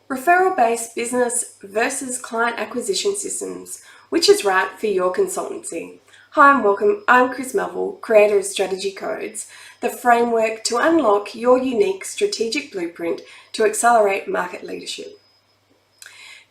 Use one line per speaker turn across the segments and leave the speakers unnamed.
Referral-based business versus client acquisition systems. Which is right for your consultancy? Hi and welcome. I'm Chris Melville, creator of Strategy Codes, the framework to unlock your unique strategic blueprint to accelerate market leadership.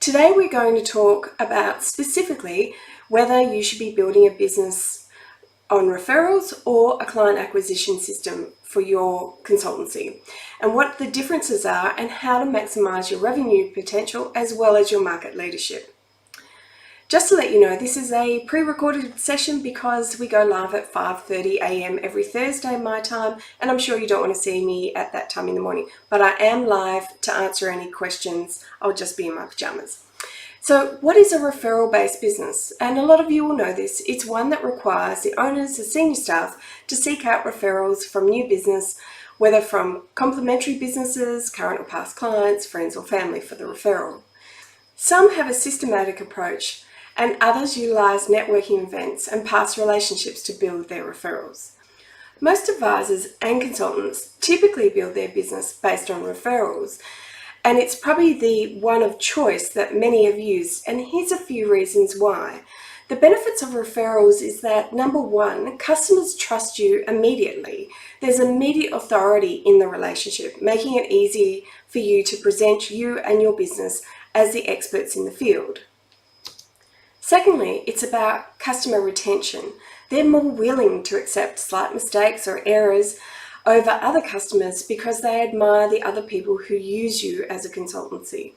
Today we're going to talk about specifically whether you should be building a business on referrals or a client acquisition system for your consultancy, and what the differences are and how to maximize your revenue potential as well as your market leadership. Just to let you know, this is a pre-recorded session because we go live at 5:30 a.m. every Thursday my time, and I'm sure you don't want to see me at that time in the morning, but I am live to answer any questions. I'll just be in my pajamas. So what is a referral-based business? And a lot of you will know this. It's one that requires the owners, the senior staff, to seek out referrals from new business, whether from complementary businesses, current or past clients, friends or family for the referral. Some have a systematic approach and others utilize networking events and past relationships to build their referrals. Most advisors and consultants typically build their business based on referrals, and it's probably the one of choice that many have used, and here's a few reasons why. The benefits of referrals is that, number one, customers trust you immediately. There's immediate authority in the relationship, making it easy for you to present you and your business as the experts in the field. Secondly, it's about customer retention. They're more willing to accept slight mistakes or errors over other customers because they admire the other people who use you as a consultancy.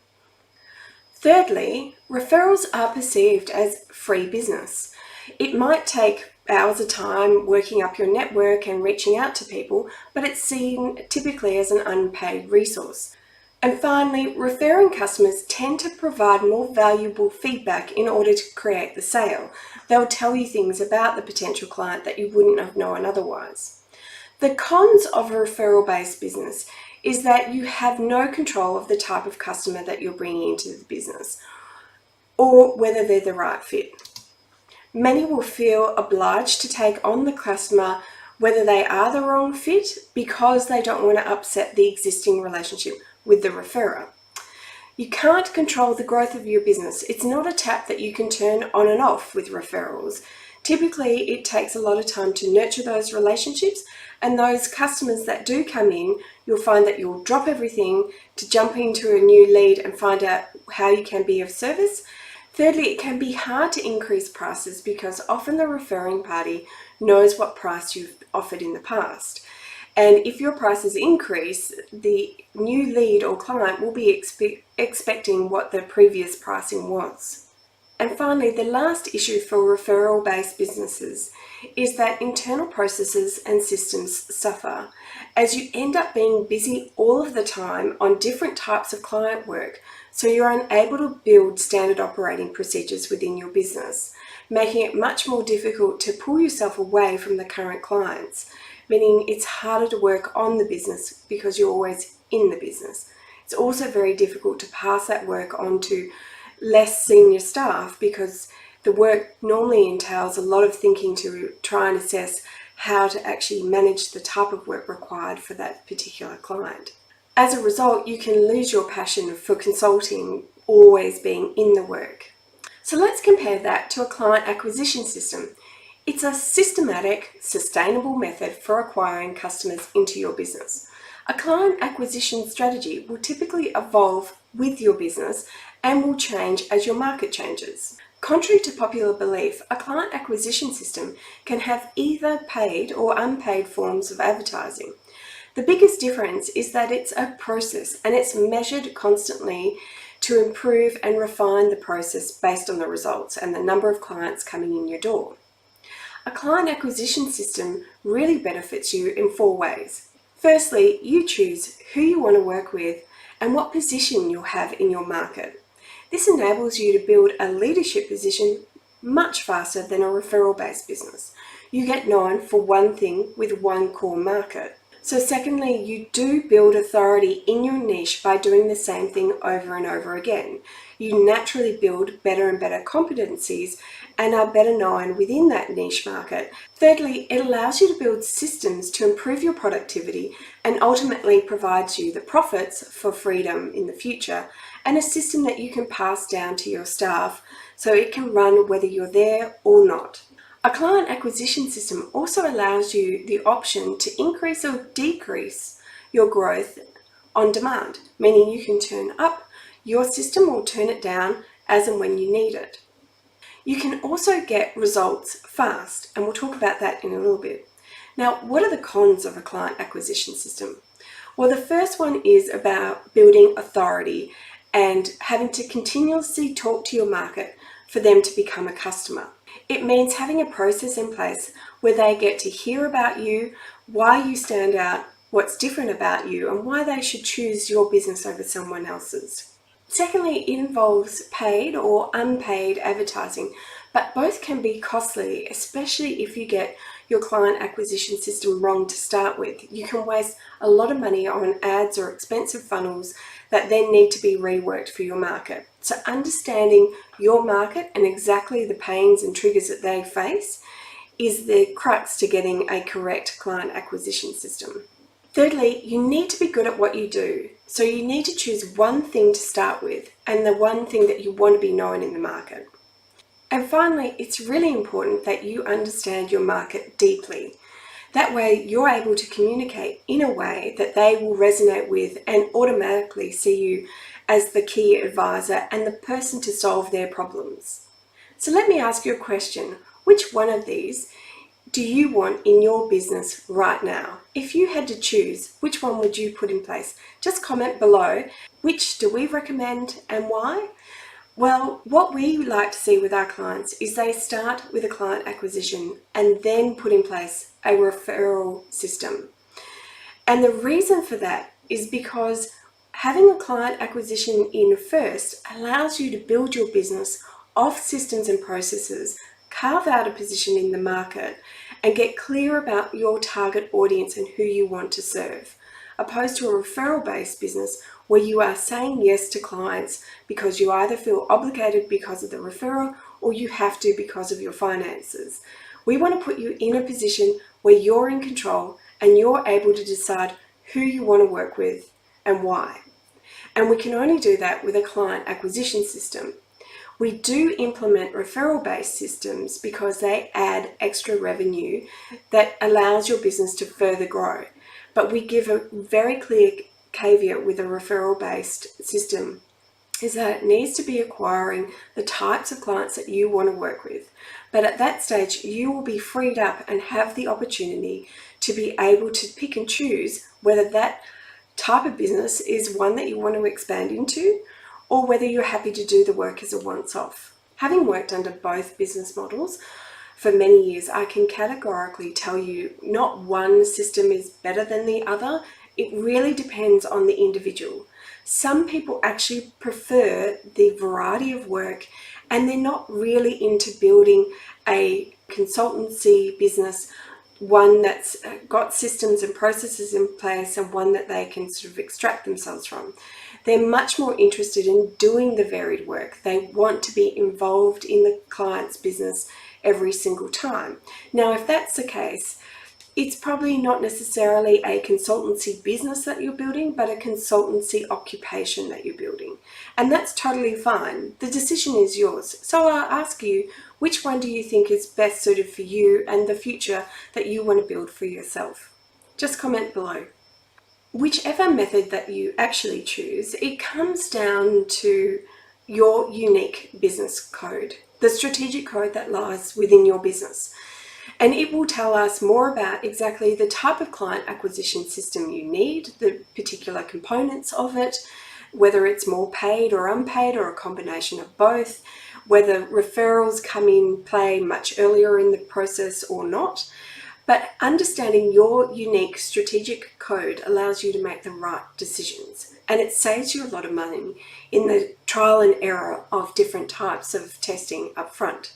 Thirdly, referrals are perceived as free business. It might take hours of time working up your network and reaching out to people, but it's seen typically as an unpaid resource. And finally, referring customers tend to provide more valuable feedback in order to create the sale. They'll tell you things about the potential client that you wouldn't have known otherwise. The cons of a referral-based business is that you have no control of the type of customer that you're bringing into the business or whether they're the right fit. Many will feel obliged to take on the customer whether they are the wrong fit because they don't want to upset the existing relationship with the referrer. You can't control the growth of your business. It's not a tap that you can turn on and off with referrals. Typically, it takes a lot of time to nurture those relationships, and those customers that do come in, you'll find that you'll drop everything to jump into a new lead and find out how you can be of service. Thirdly, it can be hard to increase prices because often the referring party knows what price you've offered in the past. And if your prices increase, the new lead or client will be expecting what the previous pricing was. And finally, the last issue for referral-based businesses is that internal processes and systems suffer as you end up being busy all of the time on different types of client work, so you're unable to build standard operating procedures within your business, making it much more difficult to pull yourself away from the current clients, meaning it's harder to work on the business because you're always in the business. It's also very difficult to pass that work on to less senior staff because the work normally entails a lot of thinking to try and assess how to actually manage the type of work required for that particular client. As a result, you can lose your passion for consulting, always being in the work. So let's compare that to a client acquisition system. It's a systematic, sustainable method for acquiring customers into your business. A client acquisition strategy will typically evolve with your business and will change as your market changes. Contrary to popular belief, a client acquisition system can have either paid or unpaid forms of advertising. The biggest difference is that it's a process and it's measured constantly to improve and refine the process based on the results and the number of clients coming in your door. A client acquisition system really benefits you in 4 ways. Firstly, you choose who you want to work with and what position you'll have in your market. This enables you to build a leadership position much faster than a referral-based business. You get known for one thing with one core market. So secondly, you do build authority in your niche by doing the same thing over and over again. You naturally build better and better competencies and are better known within that niche market. Thirdly, it allows you to build systems to improve your productivity and ultimately provides you the profits for freedom in the future, and a system that you can pass down to your staff so it can run whether you're there or not. A client acquisition system also allows you the option to increase or decrease your growth on demand, meaning you can turn up your system or turn it down as and when you need it. You can also get results fast, and we'll talk about that in a little bit. Now, what are the cons of a client acquisition system? Well, the first one is about building authority and having to continuously talk to your market for them to become a customer. It means having a process in place where they get to hear about you, why you stand out, what's different about you, and why they should choose your business over someone else's. Secondly, it involves paid or unpaid advertising, but both can be costly, especially if you get your client acquisition system wrong to start with. You can waste a lot of money on ads or expensive funnels that then need to be reworked for your market. So understanding your market and exactly the pains and triggers that they face is the crux to getting a correct client acquisition system. Thirdly, you need to be good at what you do. So you need to choose one thing to start with and the one thing that you want to be known in the market. And finally, it's really important that you understand your market deeply. That way you're able to communicate in a way that they will resonate with and automatically see you as the key advisor and the person to solve their problems. So let me ask you a question. Which one of these do you want in your business right now? If you had to choose, which one would you put in place? Just comment below. Which do we recommend and why? Well, what we like to see with our clients is they start with a client acquisition and then put in place a referral system. And the reason for that is because having a client acquisition in first allows you to build your business off systems and processes, carve out a position in the market, and get clear about your target audience and who you want to serve, opposed to a referral-based business where you are saying yes to clients because you either feel obligated because of the referral or you have to because of your finances. We want to put you in a position where you're in control and you're able to decide who you want to work with and why. And we can only do that with a client acquisition system. We do implement referral-based systems because they add extra revenue that allows your business to further grow. But we give a very clear caveat with a referral-based system is that it needs to be acquiring the types of clients that you want to work with. But at that stage, you will be freed up and have the opportunity to be able to pick and choose whether that type of business is one that you want to expand into or whether you're happy to do the work as a once-off. Having worked under both business models for many years, I can categorically tell you not one system is better than the other. It really depends on the individual. Some people actually prefer the variety of work and they're not really into building a consultancy business, one that's got systems and processes in place and one that they can sort of extract themselves from. They're much more interested in doing the varied work. They want to be involved in the client's business every single time. Now, if that's the case, it's probably not necessarily a consultancy business that you're building, but a consultancy occupation that you're building. And that's totally fine. The decision is yours. So I'll ask you, which one do you think is best suited for you and the future that you want to build for yourself? Just comment below. Whichever method that you actually choose, it comes down to your unique business code, the strategic code that lies within your business. And it will tell us more about exactly the type of client acquisition system you need, the particular components of it, whether it's more paid or unpaid or a combination of both, whether referrals come in play much earlier in the process or not. But understanding your unique strategic code allows you to make the right decisions, and it saves you a lot of money in the trial and error of different types of testing up front.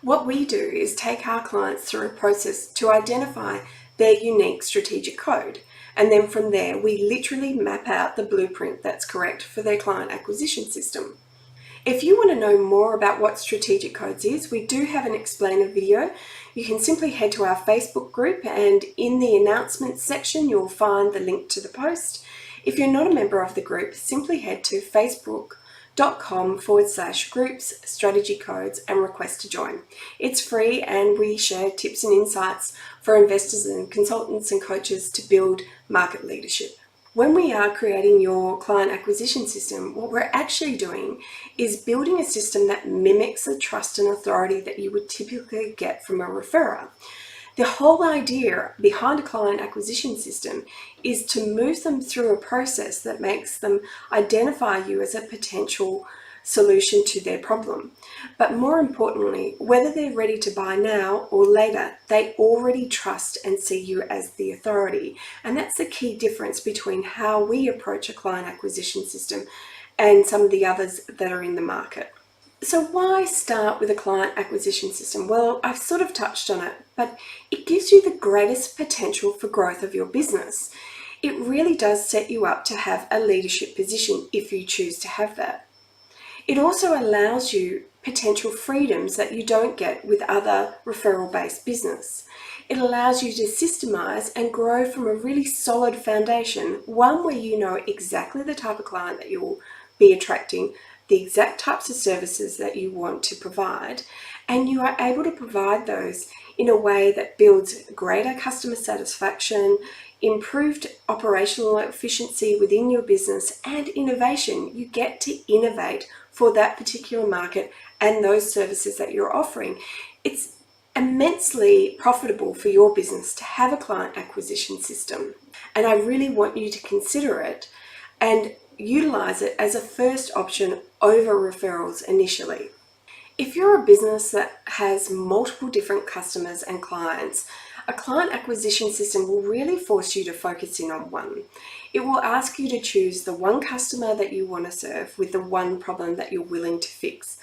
What we do is take our clients through a process to identify their unique strategic code, And then from there, we literally map out the blueprint that's correct for their client acquisition system. If you want to know more about what Strategic Codes is, we do have an explainer video. You can simply head to our Facebook group, and in the announcements section, you'll find the link to the post. If you're not a member of the group, simply head to facebook.com/groups strategy codes and request to join. It's free, and we share tips and insights for investors and consultants and coaches to build market leadership. When we are creating your client acquisition system, what we're actually doing is building a system that mimics the trust and authority that you would typically get from a referrer. The whole idea behind a client acquisition system is to move them through a process that makes them identify you as a potential solution to their problem. But more importantly, whether they're ready to buy now or later, they already trust and see you as the authority. And that's the key difference between how we approach a client acquisition system and some of the others that are in the market. So why start with a client acquisition system? Well, I've sort of touched on it, but it gives you the greatest potential for growth of your business. It really does set you up to have a leadership position if you choose to have that. It also allows you potential freedoms that you don't get with other referral-based business. It allows you to systemize and grow from a really solid foundation, one where you know exactly the type of client that you will be attracting, the exact types of services that you want to provide, and you are able to provide those in a way that builds greater customer satisfaction, improved operational efficiency within your business, and innovation. You get to innovate for that particular market and those services that you're offering. It's immensely profitable for your business to have a client acquisition system, and I really want you to consider it and utilize it as a first option over referrals initially. If you're a business that has multiple different customers and clients, a client acquisition system will really force you to focus in on one. It will ask you to choose the one customer that you want to serve with the one problem that you're willing to fix.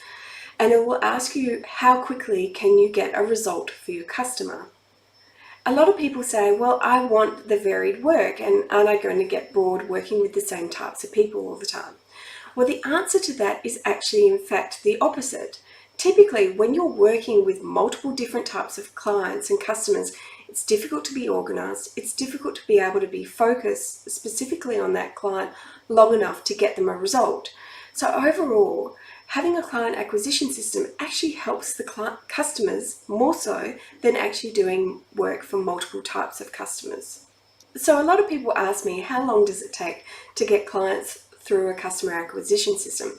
And it will ask you how quickly can you get a result for your customer. A lot of people say, well, I want the varied work, and aren't I going to get bored working with the same types of people all the time? Well, the answer to that is actually, in fact, the opposite. Typically, when you're working with multiple different types of clients and customers, it's difficult to be organized. It's difficult to be able to be focused specifically on that client long enough to get them a result. So overall, having a client acquisition system actually helps the customers more so than actually doing work for multiple types of customers. So a lot of people ask me, how long does it take to get clients through a customer acquisition system?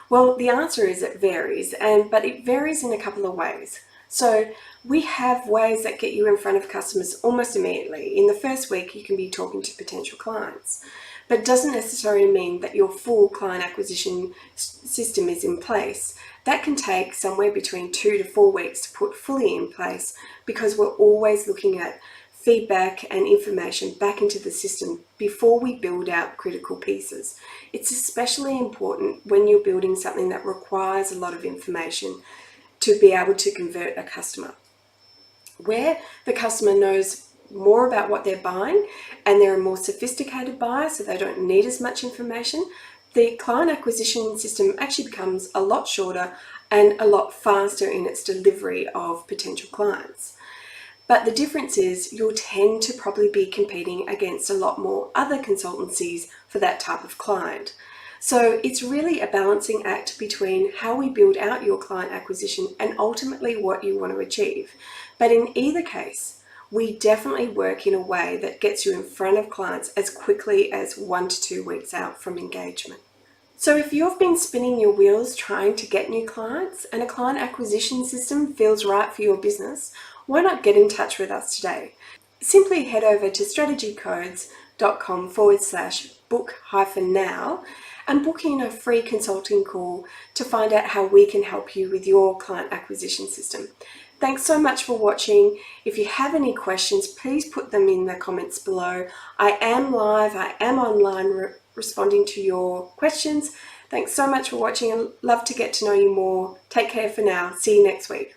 Well, the answer is it varies, but it varies in a couple of ways. So we have ways that get you in front of customers almost immediately. In the first week, you can be talking to potential clients, but it doesn't necessarily mean that your full client acquisition system is in place. That can take somewhere between 2 to 4 weeks to put fully in place, because we're always looking at feedback and information back into the system before we build out critical pieces. It's especially important when you're building something that requires a lot of information to be able to convert a customer. Where the customer knows more about what they're buying and they're a more sophisticated buyer, so they don't need as much information, the client acquisition system actually becomes a lot shorter and a lot faster in its delivery of potential clients. But the difference is you'll tend to probably be competing against a lot more other consultancies for that type of client. So it's really a balancing act between how we build out your client acquisition and ultimately what you want to achieve. But in either case, we definitely work in a way that gets you in front of clients as quickly as 1 to 2 weeks out from engagement. So if you've been spinning your wheels trying to get new clients and a client acquisition system feels right for your business, why not get in touch with us today? Simply head over to strategycodes.com/book-now and book in a free consulting call to find out how we can help you with your client acquisition system. Thanks so much for watching. If you have any questions, please put them in the comments below. I am live, I am online responding to your questions. Thanks so much for watching. I'd love to get to know you more. Take care for now. See you next week.